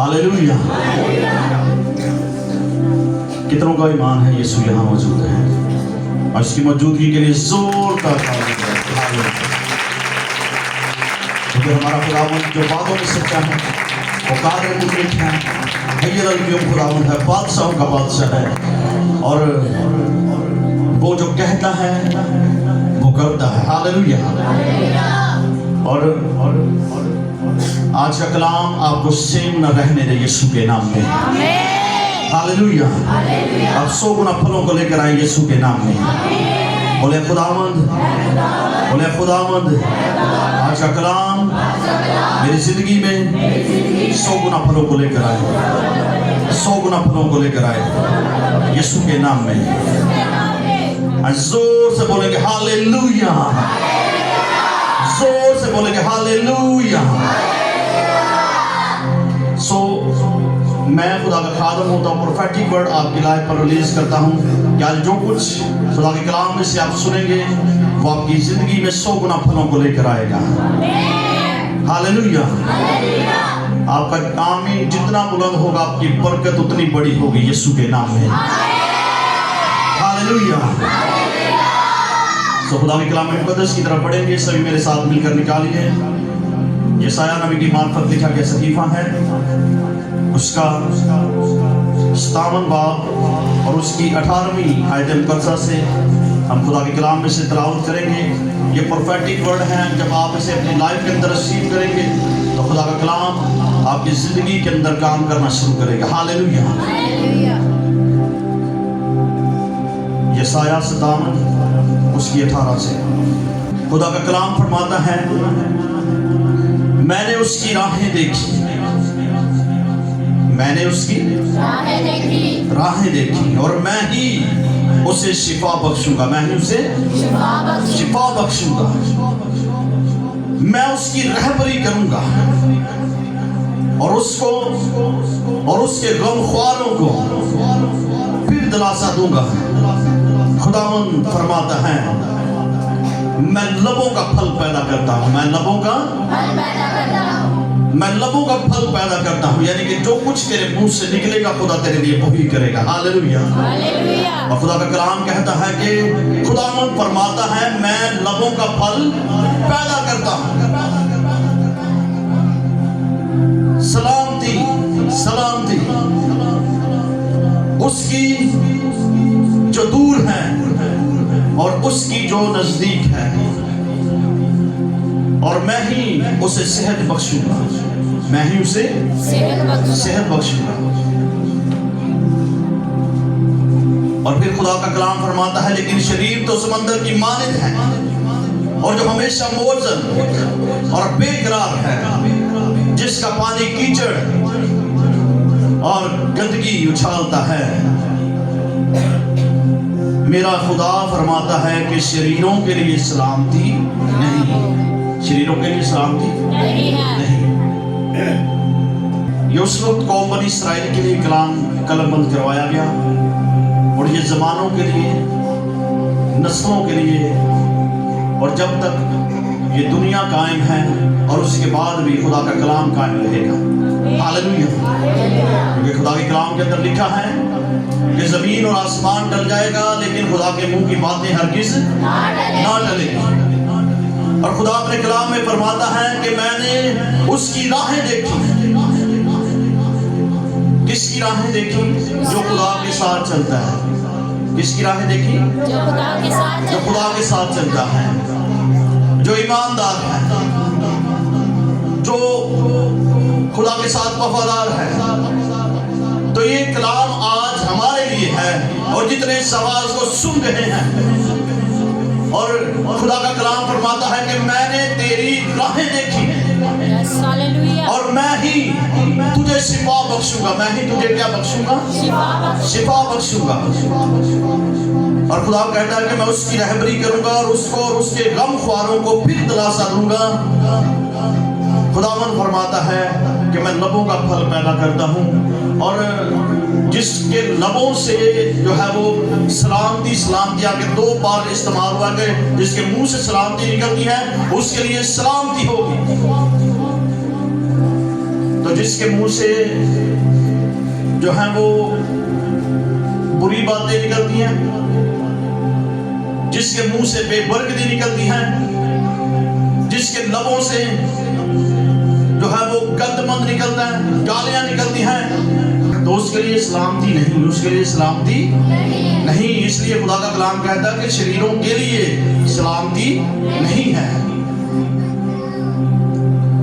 Hallelujah. कितनों का ईमान है यीशु यहाँ मौजूद है, और इसकी मौजूदगी के लिए जोरदार ताली बजाएं। क्योंकि हमारा खुदावंद जो बातों में सच्चा है, वो कादिर मुतलक है, हय्युल क़य्यूम खुदावंद है, बादशाहों का बादशाह है, और वो जो कहता है वो करता है। हालेलुया। और आज का कलाम आपको सेम न रहने दे यीशु के नाम में। हालेलुया। आप 100 गुना फलों को लेकर आए यीशु के नाम में। बोले खुदावंद, बोले खुदावंद, आज का कलाम मेरी जिंदगी में 100 गुना फलों को लेकर आए, 100 गुना फलों को लेकर आए यीशु के नाम में। जोर से बोलेंगे हालेलुया, जोर से बोलेंगे हालेलुया। मैं खुदा का खादम होता हूँ, प्रोफेटिक वर्ड आपकी लाइफ पर रिलीज करता हूँ कि आज जो कुछ खुदा के कलाम में से आप सुनेंगे वो आपकी जिंदगी में 100 गुना फलों को लेकर आएगा। हालेलुया। आपका आमीन जितना बुलंद होगा आपकी बरकत उतनी बड़ी होगी यीशु के नाम में। हालेलुया। तो खुदा के कलाम मुक़द्दस की तरफ बढ़ेंगे, सभी मेरे साथ मिलकर निकालिए। यशायाह नबी की मार्फत लिखा गया सहीफा है, उसका 57 बाब और उसकी 18वीं आयत मुक़द्दसा से हम खुदा के कलाम में से तिलावत करेंगे। ये प्रोफेटिक वर्ड है, जब आप इसे अपनी लाइफ के अंदर रिसीव करेंगे तो खुदा का कलाम आपकी जिंदगी के अंदर काम करना शुरू करेगा। हालेलुया। यशायाह 57 उसकी 18 से खुदा का कलाम फरमाता है, मैंने उसकी राहें देखी, मैंने उसकी राहें देखी और मैं ही उसे शिफा बख्शूंगा, मैं ही उसे शिफा बख्शूंगा। मैं उसकी रहबरी करूंगा और उसको और उसके गमख्वारों को फिर दिलासा दूंगा। खुदावंद फरमाता है, मैं लबों का फल पैदा करता हूँ, मैं लबों का फल पैदा करता हूँ, यानी कि जो कुछ तेरे मुंह से निकलेगा खुदा तेरे लिए वही करेगा। हालेलुया। और खुदा का कलाम कहता है कि खुदावंद फरमाता है, मैं लबों का फल पैदा करता हूँ। सलामती सलामती उसकी जो दूर है और उसकी जो नजदीक है, और मैं ही उसे सेहत बख्शूंगा, मैं ही उसे सेहत बख्शूंगा। और फिर खुदा का कलाम फरमाता है, लेकिन शरीर तो समंदर की मानिंद है और जो हमेशा मोजन और बेकरार है, जिसका पानी कीचड़ और गंदगी उछालता है। मेरा खुदा फरमाता है कि शरीरों के लिए सलामती नहीं, शरीरों के लिए सलामती नहीं। ये उस वक्त कौम बनी इसराइल के लिए कलमबंद करवाया गया, और ये ज़मानों के लिए, नस्लों के लिए, और जब तक ये दुनिया कायम है और उसके बाद भी खुदा का कलाम कायम रहेगा। हालेलुया। क्योंकि खुदा के कलाम के अंदर लिखा है कि ज़मीन और आसमान टल जाएगा लेकिन खुदा के मुंह की बातें हरगिज़ ना टलेंगी। और खुदा अपने कलाम में फरमाता है कि मैंने उसकी राहें देखी। किसकी राहें देखी? जो खुदा के साथ चलता है। किसकी राहें देखी? जो खुदा के साथ चलता है, जो ईमानदार है, जो खुदा के साथ वफादार है। तो ये कलाम आज हमारे लिए है, और जितने सवाल को सुन रहे हैं, और खुदा का कलाम फरमाता है कि मैंने तेरी राहें देखी और मैं ही तुझे शिफा बख्शूंगा। मैं ही तुझे क्या बख्शूंगा? शिफा बख्शूंगा। और खुदा कहता है कि मैं उसकी रहबरी करूंगा और उसको और उसके गमख्वारों को फिर दिलासा दूंगा। खुदावंद फरमाता है कि मैं लबों का फल पैदा करता हूँ, और जिसके लबों से जो है वो सलामती आके 2 बार इस्तेमाल हुआ कि जिसके मुंह से सलामती निकलती है उसके लिए सलामती होगी। तो और जिसके मुंह से जो है वो बुरी बातें निकलती हैं, जिसके मुंह से बेबरकती निकलती हैं, जिसके लबों से जो है वो गंदमंद निकलता है, गालियां निकलती हैं, तो उसके लिए सलामती नहीं, उसके लिए सलामती नहीं। इसलिए खुदा का कलाम कहता है कि शरीरों के लिए सलामती नहीं है।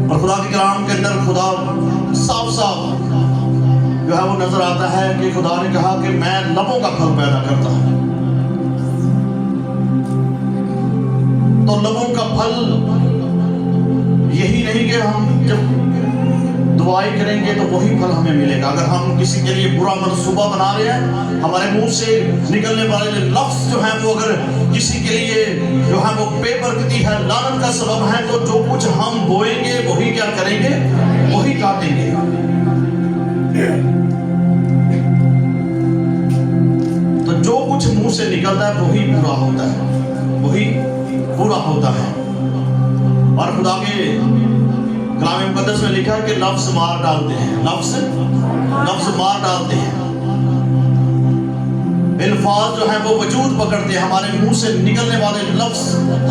और खुदा के कलाम के अंदर खुदा साफ साफ जो है वो नजर आता है कि खुदा ने कहा कि मैं लबों का फल पैदा करता हूं। तो लबों का फल यही नहीं कि हम जब दुआई करेंगे तो वही फल हमें मिलेगा। अगर हम किसी के लिए बुरा मनसूबा बना रहे हैं, हमारे मुंह से निकलने वाले लफ्ज जो हैं वो अगर किसी के लिए जो है वो बेबरकती है, लानत का सबब है, तो जो कुछ हम बोएंगे वही क्या करेंगे, वही काटेंगे। तो जो कुछ मुंह से निकलता है वही बुरा होता है, वही बुरा होता है। और खुदा के कलाम मुकद्दस में लिखा है कि लफ्ज मार डालते हैं, लफ्ज मार डालते हैं। अल्फाज जो है वो वजूद पकड़ते हैं। हमारे मुंह से निकलने वाले लफ्ज,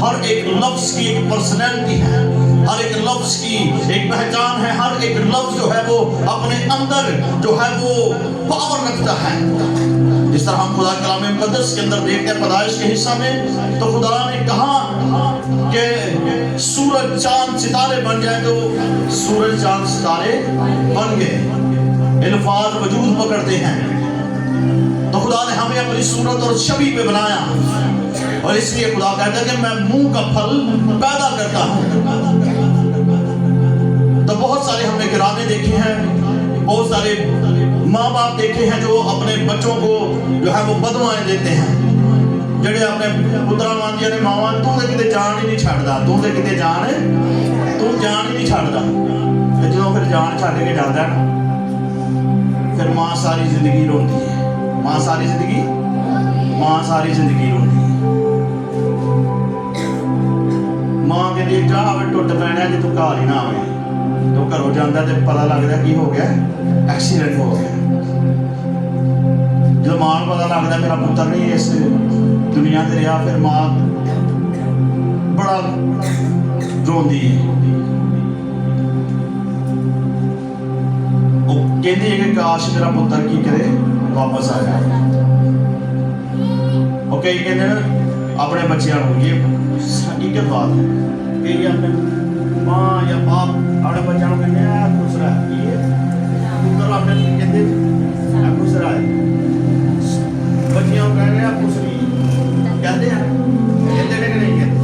हर एक लफ्ज की एक पर्सनैलिटी है, हर एक लफ्ज की एक पहचान है, हर एक लफ्ज जो है वो अपने अंदर जो है वो पावर रखता है। जिस तरह हम खुदा कलाम मुकद्दस के अंदर देखते हैं पैदाइश के हिस्सा में, तो खुदा ने कहा कि सूरज चांद सितारे बन जाए, तो सूरज चांद सितारे बन गए। अल्फाज वजूद पकड़ते हैं। तो खुदा ने हमें अपनी सूरत और छवि पे बनाया, और इसलिए खुदा कहता है कि मैं मुंह का फल पैदा करता हूं। तो बहुत सारे हमने घराने देखे हैं, बहुत सारे माँ बाप देखे हैं जो अपने बच्चों को जो है वो बदवाएं देते हैं, ਜਿਹੜੇ ਆਪਣੇ ਪੁੱਤਰਾਂ ਨੂੰ ਆਂਦੀਆਂ ਨੇ ਮਾਵਾਂ, ਤੂੰ ਤੇ ਕਿਤੇ ਜਾਣ ਹੀ ਨਹੀਂ ਛੱਡਦਾ, ਤੂੰ ਤੇ ਕਿਤੇ ਜਾਣ ਹੀ ਨਹੀਂ ਛੱਡਦਾ। ਤੇ ਜਦੋਂ ਫਿਰ ਜਾਨ ਛੱਡ ਕੇ ਜਾਂਦਾ ਨਾ, ਫਿਰ ਮਾਂ ਸਾਰੀ ਜ਼ਿੰਦਗੀ ਰੋਂਦੀ ਹੈ, ਮਾਂ ਸਾਰੀ ਜ਼ਿੰਦਗੀ ਰੋਂਦੀ ਹੈ। ਮਾਂ ਕਹਿੰਦੀ ਜਾ ਆਵੇ ਟੁੱਟ ਪੈਣਾ ਜੇ ਤੂੰ ਘਰ ਹੀ ਨਾ ਆਵੇ। ਤੂੰ ਘਰੋਂ ਜਾਂਦਾ ਤੇ ਪਤਾ ਲੱਗਦਾ ਕੀ ਹੋ ਗਿਆ, ਐਕਸੀਡੈਂਟ ਹੋ ਗਿਆ। ਜਦੋਂ ਮਾਂ ਨੂੰ ਪਤਾ ਲੱਗਦਾ ਮੇਰਾ ਪੁੱਤਰ ਨਹੀਂ ਇਸ दुनिया से रहा, फिर माँ बड़ा रोंदी है। वो कहती है कि काश मेरा पुत्र की करे वापस आ जाए। और कई कहते हैं अपने बच्चों को, ये हकीकत बात है, कई अपने माँ या बाप अपने बच्चों को कहते हैं खुश रहा, ये पुत्र अपने कहते खुश रहा है, बच्चियों कह रहे हैं खुश रही, कहते हैं कि नहीं कहते?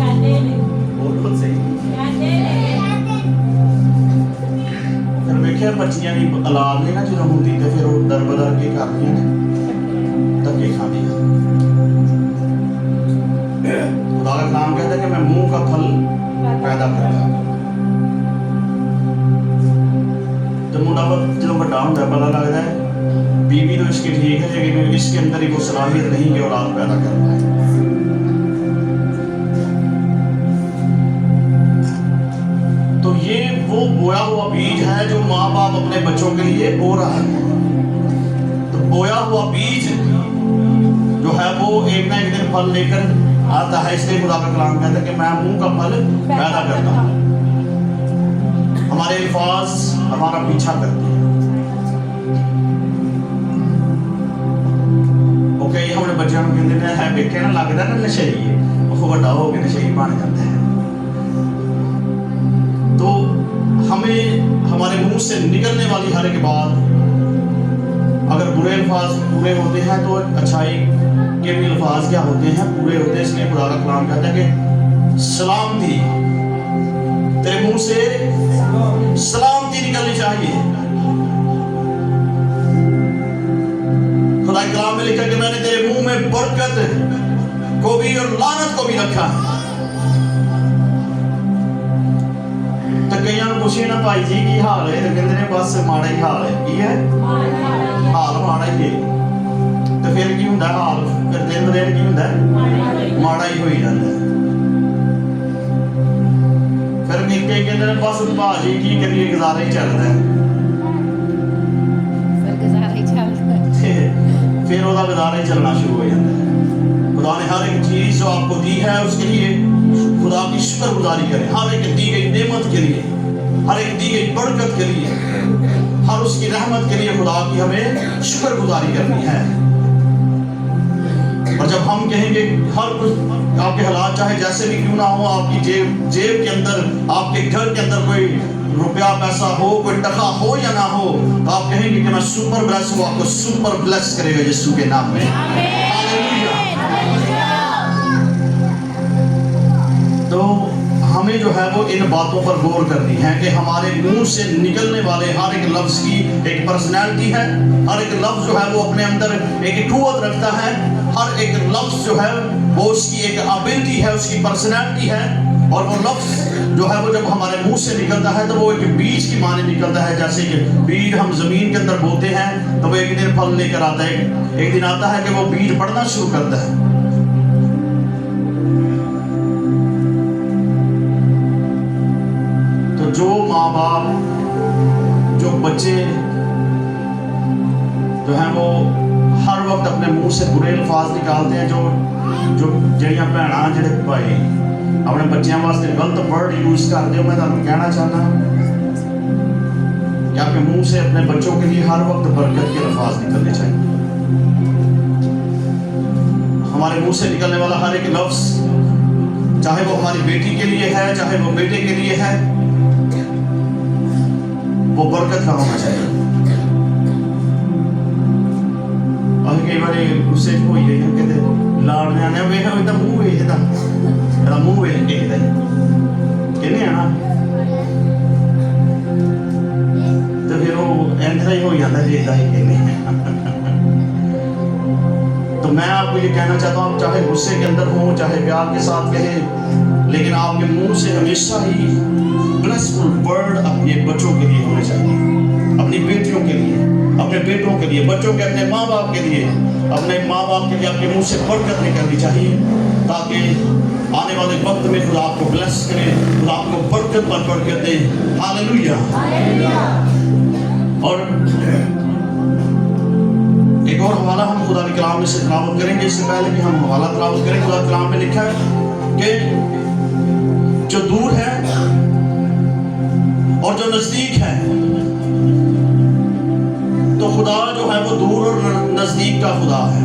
बहुत सही। फिर वेख्या बच्चियां की औलाद ने ना जो होती तो फिर वो दर बदर के करती ने धक्के खाती। खुदा का काम कहता है कि मैं मुंह का फल पैदा करता। जब मुंडा जो बड़ा होता है पता लगता है बीवी तो इसकी ठीक है, लेकिन इसके अंदर ही कोई सलाहियत नहीं कि औलाद पैदा कर पाए। तो ये वो बोया हुआ बीज है जो माँ बाप अपने बच्चों के लिए बो रहा है। तो बोया हुआ बीज जो है वो एक ना एक दिन फल लेकर आता है। इसलिए खुदा का कलाम कहता है कि मैं मुंह का फल पैदा करता हूँ। हमारे अल्फाज हमारा पीछा करते हैं। कई हमने बच्चों को कहते हैं वेखे ना लगता ना नशेई है, वो बड़ा हो के नशेई बन जाते हैं। तो हमें हमारे मुंह से निकलने वाली हर एक बात, अगर बुरे अल्फाज पूरे होते हैं तो अच्छाई के भी अल्फाज क्या होते हैं, पूरे होते हैं। इसलिए खुदा का कलाम कहता है कि सलामती, तेरे मुंह से सलामती निकलनी चाहिए। खुदा के कलाम में लिखा कि मैंने तेरे मुंह में बरकत को भी और लानत को भी रखा है। तो कई पूछिए ना भाई जी की हाल है, तो कहते हैं बस माड़ा ही हाल है। की है हाल माड़ा ही है। तो फिर की होंगे हाल, फिर दिन ब दिन की होंगे माड़ा ही हो जाता है। फिर कई कहते हैं बस भाजी की करिए गुजारा ही चलता है। गदारे चलना शुरू हो जाता है। खुदा ने हर एक चीज़ जो आपको दी है उसके लिए खुदा की शुक्रगुजारी करें। हर एक दी गई नेमत के लिए, हर एक दी गई बरकत के लिए, हर उसकी रहमत के लिए खुदा की हमें शुक्रगुजारी करनी है। और जब हम कहेंगे हर कुछ आपके हालात चाहे जैसे भी क्यों ना हो, आपकी जेब के अंदर, आपके घर के अंदर कोई रुपया पैसा हो, कोई टका हो या ना हो, तो आप कहेंगे कि मैं सुपर ब्लेस हूँ, आपको सुपर ब्लेस करेगा यीशु के नाम में। हालेलुया। तो हमें जो है वो इन बातों पर गौर करनी है कि हमारे मुंह से निकलने वाले हर एक लफ्ज की एक पर्सनैलिटी है। हर एक लफ्ज जो है वो अपने अंदर एक कुव्वत रखता है। हर एक लफ्ज जो है वो उसकी एक एबिलिटी है, उसकी पर्सनैलिटी है। और वो लफ्ज जो है वो जब हमारे मुंह से निकलता है तो वो एक बीज की माने निकलता है। जैसे कि बीज हम जमीन के अंदर बोते हैं तो वो एक दिन फल लेकर आता है। एक दिन आता है कि वो बीज बढ़ना शुरू करता है। तो जो माँ बाप, जो बच्चे जो हैं वो हर वक्त अपने मुंह से बुरे अल्फाज निकालते हैं, जो जड़ियां भैना जड़े भाई अपने बच्चों वास्ते गलत वर्ड यूज करते हो, मैं तुहानू कहना चाहता कि आपके मुंह से अपने बच्चों के लिए हर वक्त बरकत के अल्फाज निकलने चाहिए। हमारे मुंह से निकलने वाला हर एक लफ्ज, चाहे वो हमारी बेटी के लिए है, चाहे वो बेटे के लिए है, वो बरकत का होना चाहिए। और कई बार गुस्से हो ही कहते लाड़िया ने वे मुंह वेखदा मुंह वेख देखदा कहने आना, तो फिर वो ऐसा ही हो जाता है देखदा ही कहने। तो मैं आपको ये कहना चाहता हूँ, चाहे गुस्से के अंदर हो, चाहे प्यार के साथ कहे, लेकिन आपके मुंह से हमेशा ही ब्लेसफुल वर्ड अपने बच्चों के लिए होने चाहिए, अपनी बेटियों के लिए, अपने बेटों के लिए, बच्चों के अपने माँ बाप के लिए, अपने माँ बाप के लिए आपके मुंह से बरकत निकलनी चाहिए, ताकि आने वाले वक्त में खुदा आपको ब्लेस करे, खुदा आपको बरकत पर बरकत दे। हालेलुया। और एक और हवाला हम खुदा के कलाम में से तिलावत करेंगे। इससे पहले कि हम हवाला तिलावत करें, खुदा के कलाम में लिखा है कि जो दूर है और जो नजदीक है, तो खुदा जो है वो दूर और नजदीक का खुदा है।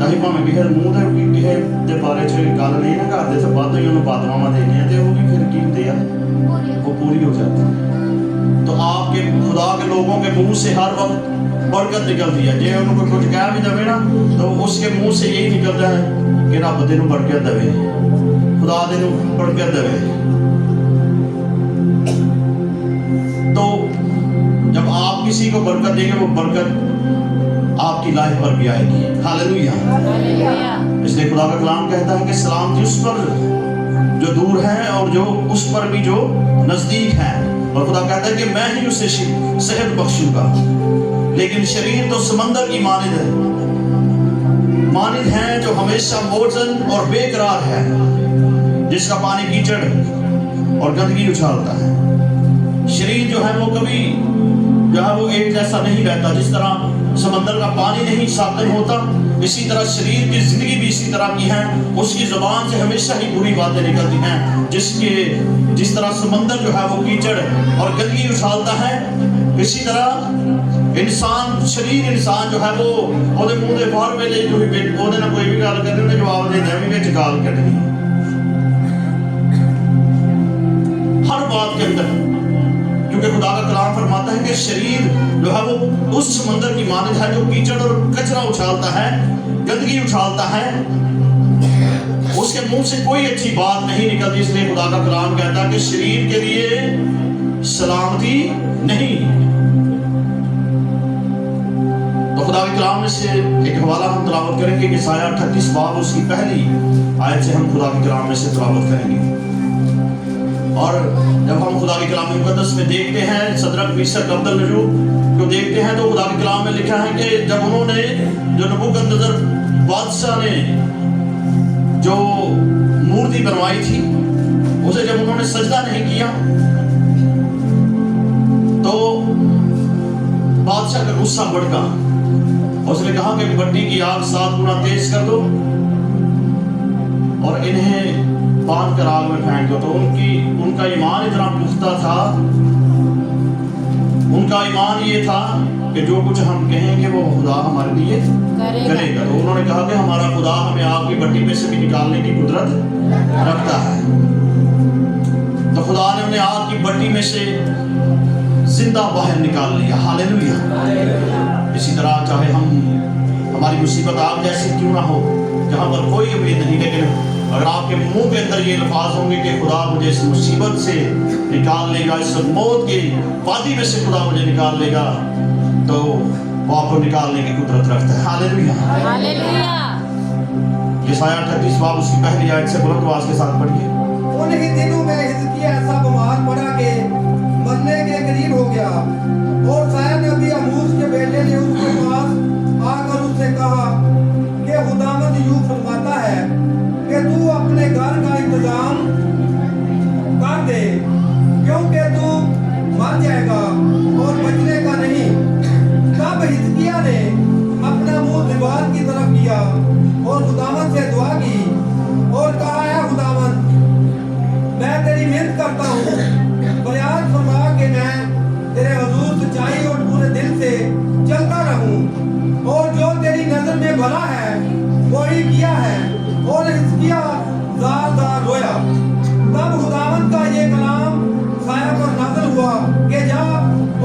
ताकि भावें किसी मुंह के बारे च गल नहीं ना करते, तो बाद ही उन्होंने बादमावा देनी है, तो वो भी फिर की होती है, वो पूरी हो जाती है। तो आपके खुदा के लोगों के मुंह से हर वक्त बरकत निकलती है। जो उनको कुछ कह भी दे ना, तो उसके मुंह से यही निकलता है कि रब तेनू बरकत दे, खुदा तेनू बरकत दे। तो जब आप किसी को बरकत देंगे, वो बरकत आपकी लाइफ पर भी आएगी। हालेलुया। इसलिए खुदा का कलाम कहता है कि सलामती उस पर जो दूर है और जो उस पर भी जो नजदीक है। और खुदा कहता है कि मैं ही उसे सेहत बख्शूंगा। लेकिन शरीर तो समंदर की मानिद है जो हमेशा मोजन और बेकरार है, जिसका पानी कीचड़ और गंदगी उछालता है। शरीर जो है वो कभी जो है वो एक जैसा नहीं रहता। जिस तरह समंदर का पानी नहीं सातन होता, इसी तरह शरीर की जिंदगी भी इसी तरह की है। उसकी जुबान से हमेशा ही बुरी बातें निकलती हैं। जिस तरह समंदर जो है वो कीचड़ और गंदगी उछालता है, इसी तरह इंसान शरीर इंसान जो है वो ओदे मुंह दे बाहर वेले जो भी ओदे ना कोई भी गल करदे उन्हें जवाब देंदा भी विच गाल कढनी हर बात के अंदर। क्योंकि खुदा का कलाम फरमाता है कि शरीर जो है वो उस समंदर की मानद है जो कीचड़ और कचरा उछालता है, गंदगी उछालता है। उसके मुंह से कोई अच्छी बात नहीं निकलती। इसलिए खुदा का कलाम कहता है कि शरीर के लिए सलामती नहीं। तो खुदा के कलाम में से एक हवाला हम तिलावत करेंगे कि साया 38 बाब उसकी पहली आयत से हम खुदा के कलाम में से तिलावत करेंगे। और जब हम खुदा के कलाम मुक़द्दस में देखते हैं सदरक मीशक अब्दुलनजूब को देखते हैं, तो खुदा के कलाम में लिखा है कि जब उन्होंने जो नबूकदनेस्सर बादशाह ने जो मूर्ति बनवाई थी, उसे जब उन्होंने सजदा नहीं किया, तो बादशाह का गुस्सा भड़का اس نے کہا کہ بٹی کی آگ 7 گنا تیز کر دو اور انہیں باندھ کر آگ میں پھینک دو. تو ان کا ایمان اتنا پختہ تھا, ان کا ایمان یہ تھا کہ جو کچھ ہم کہیں گے وہ خدا ہمارے لیے کرے گا. تو انہوں نے کہا کہ ہمارا خدا ہمیں آگ کی بٹی میں سے بھی نکالنے کی قدرت رکھتا ہے. تو خدا نے انہیں آگ کی بٹی میں سے زندہ باہر نکال لیا. ہاللیلویہ. اسی طرح چاہے ہماری مصیبت آگ جیسی کیوں نہ ہو, جہاں پر کوئی امید نہیں, لیکن اگر آپ کے منہ کے اندر یہ الفاظ ہوں گے کہ خدا مجھے اس مصیبت سے نکال لے گا, اس موت کی وادی میں سے خدا مجھے نکال لے گا, تو وہ آپ کو نکالنے کی قدرت رکھتا ہے. ہاللیلویہ. ہاللیلویہ. یسایہ 38 باب اس کی پہلی آیت سے بلند آواز کے ساتھ پڑھیے. انہی دنوں میں حزقیہ ایسا بیمار پڑا کہ مرنے کے قریب ہو گیا, اور سایہ نبی اموز کے بیٹے نے اس کے پاس آ کر اس سے کہا کہ خداوند یوں فرماتا ہے کہ تو اپنے گھر کا انتظام کر دے, کیونکہ تو مر جائے گا اور بچنے کا نہیں. تب حزقیہ نے اپنا منہ دیوار کی طرف کیا اور خداوند سے دعا کی اور کہا, اے خداوند, میں تیری محنت کرتا ہوں, فریاد فرما کہ میں تیرے حضور سچائی اور پورے دل سے چلتا رہوں, اور جو تیری نظر میں بھلا ہے وہی کیا ہے. اور حزقیہ زار زار رویا. تب خداوند کا یہ کلام سایہ پر نازل ہوا کہ جا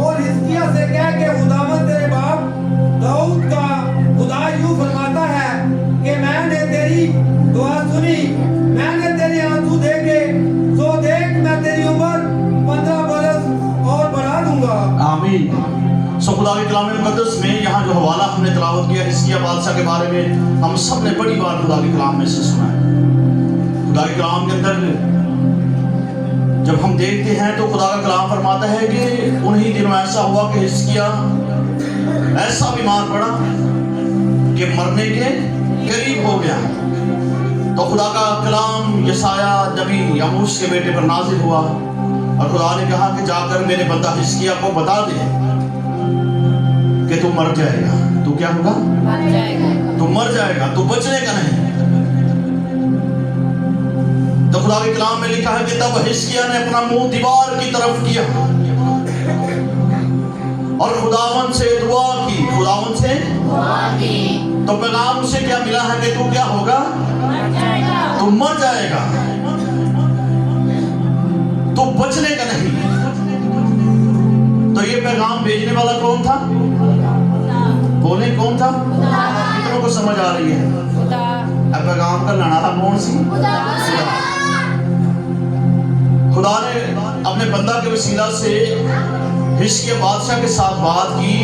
اور حزقیہ سے کہہ کہ خداوند تیرے باپ داؤد کا خدا یوں فرماتا ہے کہ میں نے تیری دعا سنی, میں نے تیرے آنسو دیکھے, سو دیکھ میں تیری عمر 15 برس اور بڑھا دوں گا. آمین. سو خدا کے کلام مقدس میں یہاں جو حوالہ ہم نے تلاوت کیا حزقیہ بادشاہ کے بارے میں, ہم سب نے بڑی بار خدا کے کلام میں سے سنا ہے. خدا کے کلام کے اندر جب ہم دیکھتے ہیں تو خدا کا کلام فرماتا ہے کہ انہی دنوں ایسا ہوا کہ حزقیہ ایسا بیمار پڑا کہ مرنے کے قریب ہو گیا. تو خدا کا کلام یسایہ نبی اموز کے بیٹے پر نازل ہوا اور خدا نے کہا کہ جا کر میرے بندہ حزقیہ کو بتا دے کہ تو مر جائے گا. تو کیا ہوگا؟ مر جائے گا. تو مر جائے گا, تو بچنے کا نہیں. تو خدا کے کلام میں لکھا ہے کہ تب حزقیہ نے اپنا منہ دیوار کی طرف کیا اور خداوند سے دعا کی. خداوند سے دعا کی. تو پیغام اسے کیا ملا ہے کہ تو کیا ہوگا؟ مر جائے گا. تو مر جائے گا, تو بچنے کا نہیں. تو یہ پیغام بھیجنے والا کون تھا؟ بولیں کون تھا؟ کتنوں کو سمجھ آ رہی ہے؟ خدا. اب پیغام کا لانا تھا کون سی؟ خدا نے اپنے بندہ کے وسیلہ سے حزقیہ بادشاہ کے ساتھ بات کی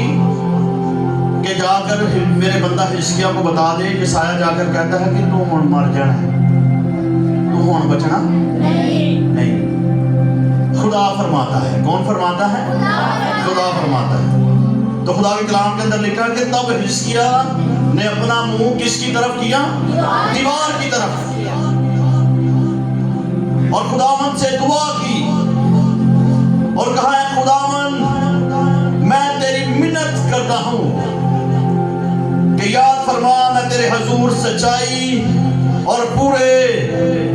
کہ جا کر میرے بندہ حزقیہ کو بتا دے کہ سایہ جا کر کہتا ہے کہ تو ہون مر جانا ہے, تو ہون بچنا نہیں. خدا فرماتا ہے. کون فرماتا ہے؟ خدا فرماتا ہے. تو خدا کے کلام کے اندر لکھا کہ تب حزقیہ نے اپنا منہ کس کی طرف کیا؟ دیوار کی طرف, اور خداوند سے دعا کی اور کہا, اے خداوند, میں تیری منت کرتا ہوں کہ یاد فرما میں تیرے حضور سچائی اور پورے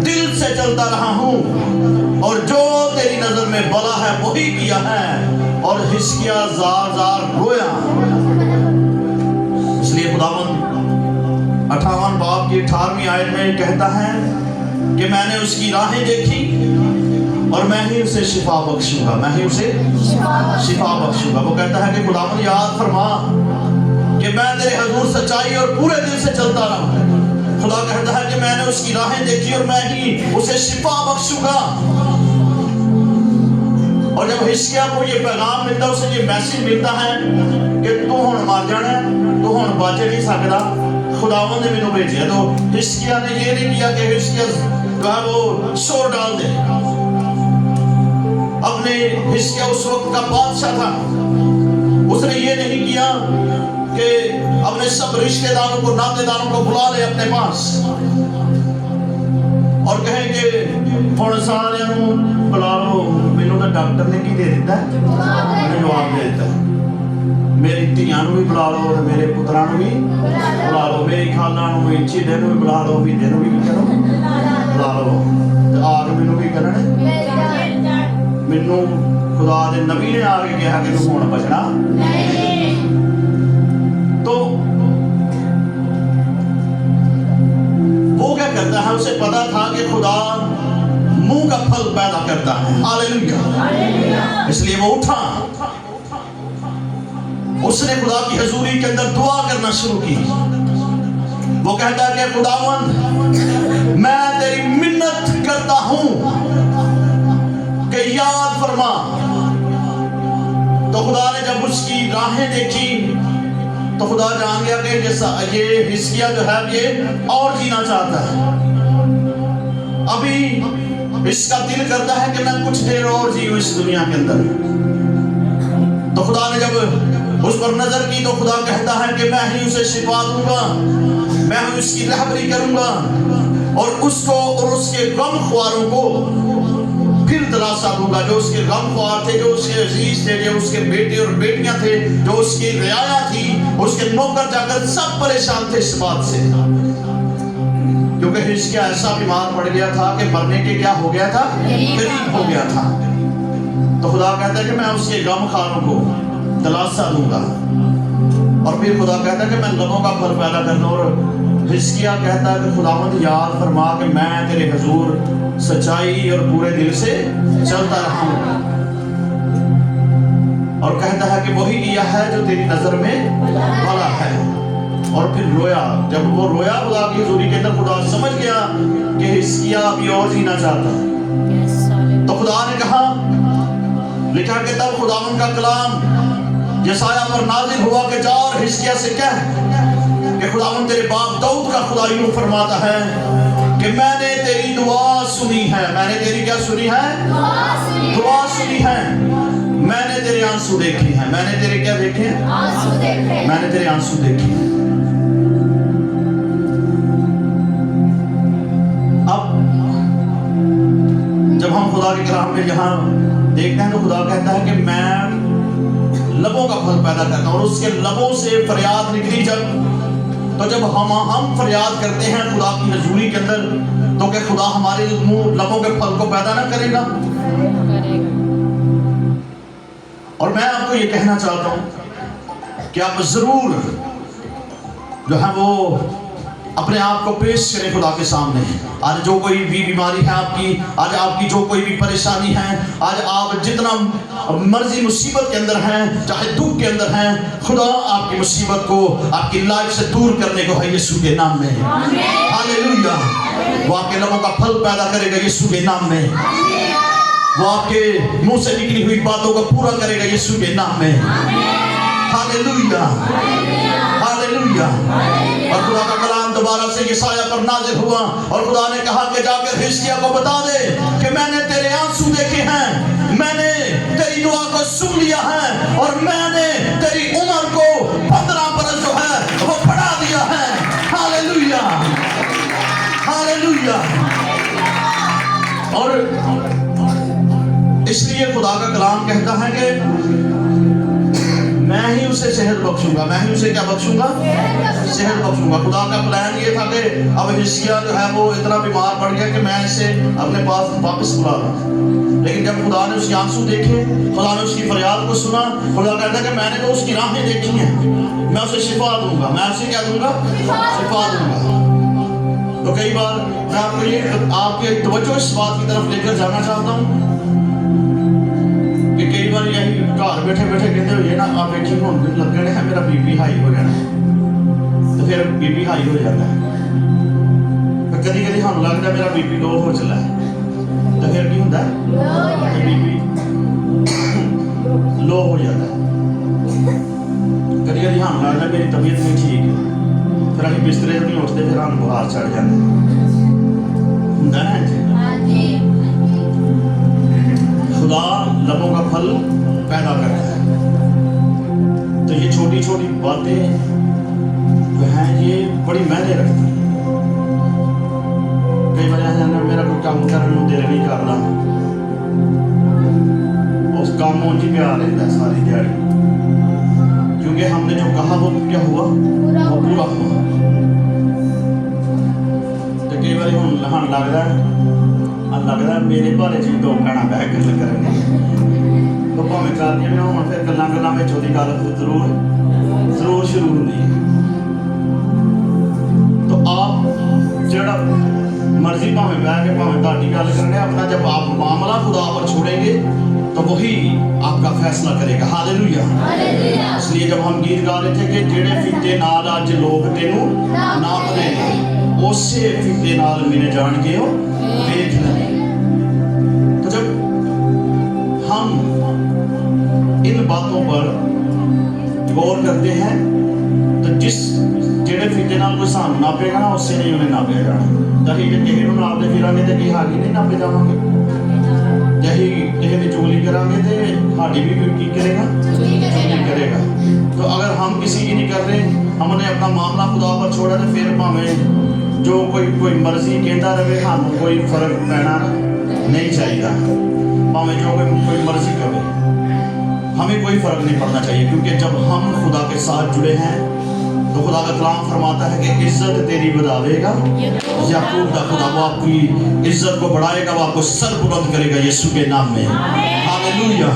دل سے چلتا رہا ہوں, اور جو تیری نظر میں بھلا ہے وہی کیا ہے. اور حزقیہ زار زار رویا. اس لیے خداوند 58 باب کی 18ویں آیت میں کہتا ہے کہ میں نے اس کی راہیں دیکھی اور میں ہی اسے شفا بخشوں گا. میں ہی اسے شفا بخشوں گا. وہ کہتا ہے کہ خداوند یاد فرما کہ میں تیرے حضور سچائی اور پورے دل سے چلتا رہا. خدا کہتا ہے کہ میں نے اس کی راہیں دیکھی اور میں ہی اسے شفا بخشوں گا. اور جب حزقیہ کو یہ پیغام ملتا ہے, اسے یہ میسج ملتا ہے کہ تو ہون مر جانا ہے, تو ہون بچ نہیں سکتا, خداوند نے مینوں بھیجا. تو حزقیہ نے یہ نہیں کیا کہ حزقیہ جو ہے وہ شور ڈال دے. اپنے حزقیہ اس وقت کا بادشاہ تھا, اس نے یہ نہیں کیا کہ اپنے سب رشتہ داروں کو ناطے داروں کو بلا لے اپنے پاس اور کہیں کہ ہن سارے بلا لو. مینوں تو ڈاکٹر نے کی دے دیتا ہے؟ جواب دے دیتا ہے. میری دھیاں ਧੀਆਂ ਨੂੰ ਵੀ ਬੁਲਾ ਲਓ ਤੇ ਮੇਰੇ ਪੁੱਤਰਾਂ ਨੂੰ ਵੀ ਬੁਲਾ ਲਓ, ਮੇਰੀ ਖਾਲਾਂ ਨੂੰ ਵੀ, ਚੀਦੇ ਨੂੰ ਵੀ ਬੁਲਾ ਲਓ, ਵੀਦੇ ਨੂੰ ਵੀ ਕਰੋ ਬੁਲਾ ਲਓ ਤੇ ਆ ਕੇ ਮੈਨੂੰ ਕੀ ਕਰਨ? ਮੈਨੂੰ ਖੁਦਾ ਦੇ ਨਬੀ ਨੇ ਆ ਕੇ ਕਿਹਾ ਕਿ ਤੂੰ ਹੁਣ ਬਚਣਾ ਨਹੀਂ। तो वो क्या करता है? उसे पता था कि खुदा मुंह का फल पैदा करता है। हालेलुया। इसलिए वो उठा, उसने खुदा की हजूरी के अंदर दुआ करना शुरू की। वो कहता है कि खुदावंद मैं तेरी मिन्नत करता हूं कि याद फरमा। तो खुदा ने जब उसकी राहें देखी तो खुदा जान गया कि ये हिजकिय्याह जो है ये और जीना चाहता है। अभी इसका दिल करता है कि मैं कुछ देर और जीऊं इस दुनिया के अंदर। तो खुदा ने जब उस पर नजर की तो खुदा कहता है कि मैं ही उसे शिफा दूंगा, मैं ही उसकी रहबरी करूंगा और उसको और उसके गम ख्वारों को फिर दिलासा दूंगा। जो उसके गम ख्वार थे, जो उसके अजीज थे, जो उसके बेटे और बेटियां थे, जो उसकी रियाया थी, उसके नौकर जाकर सब परेशान थे इस बात से, क्योंकि हिजकिय्याह ऐसा बीमार पड़ गया था कि मरने के क्या हो गया था? करीब हो गया था। तो खुदा कहता है कि मैं उसके गम खारों को दिलासा दूंगा। और फिर खुदा कहता है कि मैं लोगों का फल पैदा करना। और हिजकिय्याह कहता है कि खुदावंद याद फरमा कि मैं तेरे हुजूर सच्चाई और पूरे दिल से चलता रहा हूं। और कहता है कि वही किया है जो तेरी नजर में भला है। और फिर रोया। जब वो रोया खुदा की हुजूरी के अंदर, खुदा समझ गया कि हिजकिय्याह अभी और जीना चाहता है। तो खुदा ने कहा, लिखा कि तब खुदावंद का कलाम यशायाह पर नाजिल हुआ कि जा और हिजकिय्याह से कह कि खुदावंद तेरे बाप दाऊद का खुदा यूं फरमाता है कि मैंने तेरी दुआ सुनी है। मैंने तेरी क्या सुनी है? दुआ सुनी है। मैंने तेरे आंसू देखे हैं। मैंने तेरे क्या देखे हैं? आंसू देखे। मैंने तेरे आंसू देखे हैं। अब जब हम खुदा के कलाम में यहाँ देखते हैं तो खुदा कहता है कि मैं लबों का फल पैदा करता हूँ। और उसके लबों से फरियाद निकली तो जब हम फरियाद करते हैं खुदा की हजूरी के अंदर, तो क्या खुदा हमारे मुंह लबों के फल को पैदा ना करेगा? और मैं आपको ये कहना चाहता हूं कि आप जरूर जो है वो अपने आप को पेश करें खुदा के सामने। आज जो कोई भी बीमारी है आपकी, आज आपकी जो कोई भी परेशानी है, आज आप जितना मर्जी मुसीबत के अंदर हैं, चाहे दुख के अंदर हैं, खुदा आपकी मुसीबत को आपकी लाइफ से दूर करने को है यीशु के नाम में। हालेलुया। वो आपके लबों का फल पैदा करेगा यीशु के नाम में। वो आपके मुंह से निकली हुई बातों को पूरा करेगा यीशु के नाम में। हालेलुया। हालेलुया। और खुदा का कलाम दोबारा से यशायाह पर नाज़िल हुआ और खुदा ने कहा कि जाकर हिजकिय्याह को बता दे कि मैंने तेरे आंसू देखे हैं, मैंने तेरी दुआ को सुन लिया है और मैंने तेरी उम्र को 15 बरस जो है वो बढ़ा दिया है। हालेलुया। हालेलुया। और इसलिए खुदा का कलाम कहता है कि मैं ही उसे सेहत बख्शूंगा। मैं ही उसे क्या बख्शूंगा? सेहत बख्शूंगा। खुदा का प्लान ये था कि अब हिजकिय्याह जो है वो इतना बीमार पड़ गया कि मैं इसे अपने पास वापस बुला रहा। लेकिन जब खुदा ने उसके आंसू देखे, खुदा ने उसकी फरियाद को सुना, खुदा कहता है कि मैंने तो उसकी राहें देखी हैं, मैं उसे शिफा दूंगा। मैं उसे क्या दूंगा? शिफा दूंगा। तो कई बार मैं आपको ये आपके तवज्जो इस बात की तरफ लेकर जाना चाहता हूँ कि कई बार यही घर बैठे बैठे कहते हुए ना आप देखिए हम लगने है मेरा बीपी हाई हो जाना, तो फिर बीपी हाई हो जाता है। फिर कभी कभी हम लगता है मेरा बीपी लो हो चला है, तो फिर की होता है बीपी लो हो जाता है। कभी कभी हम लगता है मेरी तबीयत नहीं ठीक है, फिर हम बिस्तरे से नहीं उठते, फिर हम बुखार चढ़ जाते हैं। खुदा लबों का फल पैदा करता है। तो ये छोटी छोटी बातें जो हैं ये बड़ी मायने रखती हैं। कई बार ऐसा मेरा कोई काम करने को दिल नहीं करता, उस काम में उनकी प्यार रहता है सारी दिहाड़ी, क्योंकि क्योंकि हमने जो कहा वो क्या हुआ, वो पूरा हुआ। तो कई बार हम लगता है मेरे बारे च दो कहना बह गल करेंगे तो भावें करदियां भी होण फिर गल्लां विच ओहदी गल जरूर शुरू होंदी है। तो आप जड़ा मर्जी भावें बह के भावें तुहाडी गल करने, अपना जब आप मामला खुदा पर छोड़ेंगे तो वही आपका फैसला करेगा। हालेलुया। इसलिए जब हम गीत गा रहे थे कि जेड़े फिते नाल अज लोग तेनू नापदे ने उसे फिते नाल मिले जान के ओ देख ले। तो जब हम इन बातों पर गौर करते हैं तो जिस जेड़े फिते नाल कोई सानू नापेगा ना उससे नहीं उन्हें नापे जाना। जही जे किसी नूं नापदे फिरांगे ते की हाली नहीं नापे जावांगे। जही किसी की चुगली करांगे तो हाड़ी भी कोई की करेगा, चुगली करेगा। तो अगर हम किसी की नहीं कर रहे, हमने अपना मामला खुदा पर छोड़ा तो फिर भावें जो कोई मर्जी कहता रहे, सानू कोई फर्क पैना नहीं चाहिए। भावें जो कोई मर्जी करे, हमें कोई फर्क नहीं पड़ना चाहिए, क्योंकि जब हम खुदा के साथ जुड़े हैं तो खुदा का कलाम फरमाता है कि इज्जत तेरी बढ़ावेगा याकूब का खुदा, वो आपकी इज्जत को बढ़ाएगा, वो आपको सर बुलंद करेगा यीशु के नाम में। हालेलुया।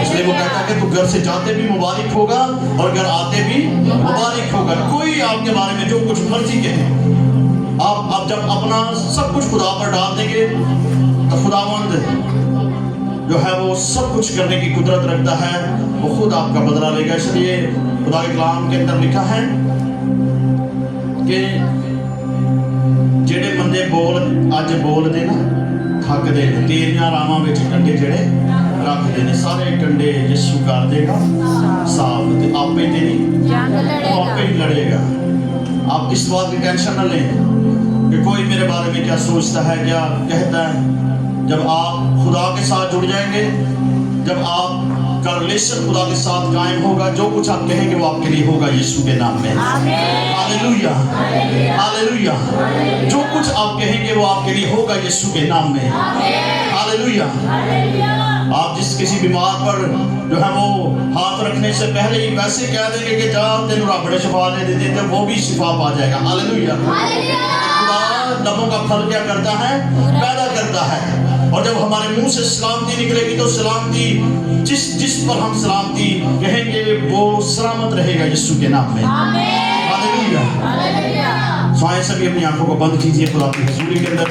इसलिए वो कहता है कि तू घर से जाते भी मुबारक होगा और घर आते भी मुबारक होगा। कोई आपके बारे में जो कुछ मर्जी कहे, आप जब अपना सब कुछ खुदा पर डाल देंगे तो खुदावंद जो है वो सब कुछ करने की कुदरत रखता है, वो खुद आपका बदला लेगा। इसलिए खुदा के कलाम के अंदर लिखा है कि जेड़े बंदे अज बोलते ना थकते हैं, तेरियां रावां विच कंडे जेड़े रखते हैं, सारे कंडे यीशु कर देगा साफ, ते आपे तेरी आपे ही लड़ेगा। आप इस बात की टेंशन न लें कि कोई मेरे बारे में क्या सोचता है, क्या कहता है। जब आप खुदा के साथ जुड़ जाएंगे, जब आपका रिलेशन खुदा के साथ कायम होगा, जो कुछ आप कहेंगे वो आपके लिए होगा यीशु के नाम में। हालेलुया। हालेलुया। जो कुछ आप कहेंगे वो आपके लिए होगा यीशु के नाम में। हालेलुया। आप जिस किसी बीमार पर जो है वो हाथ रखने से पहले ही वैसे कह देंगे कि जा तेन रब ने शिफा दे देते, तो वो भी शिफा पा जाएगा। हालेलुया। खुदा लबों का फल क्या करता है, पैदा करता है। और जब हमारे मुंह से सलामती निकलेगी तो सलामती जिस पर हम सलामती कहेंगे वो सलामत रहेगा यीशु के नाम में। हालेलुया। सभी अपनी आंखों को बंद कीजिए खुदा की हुजूरी के अंदर।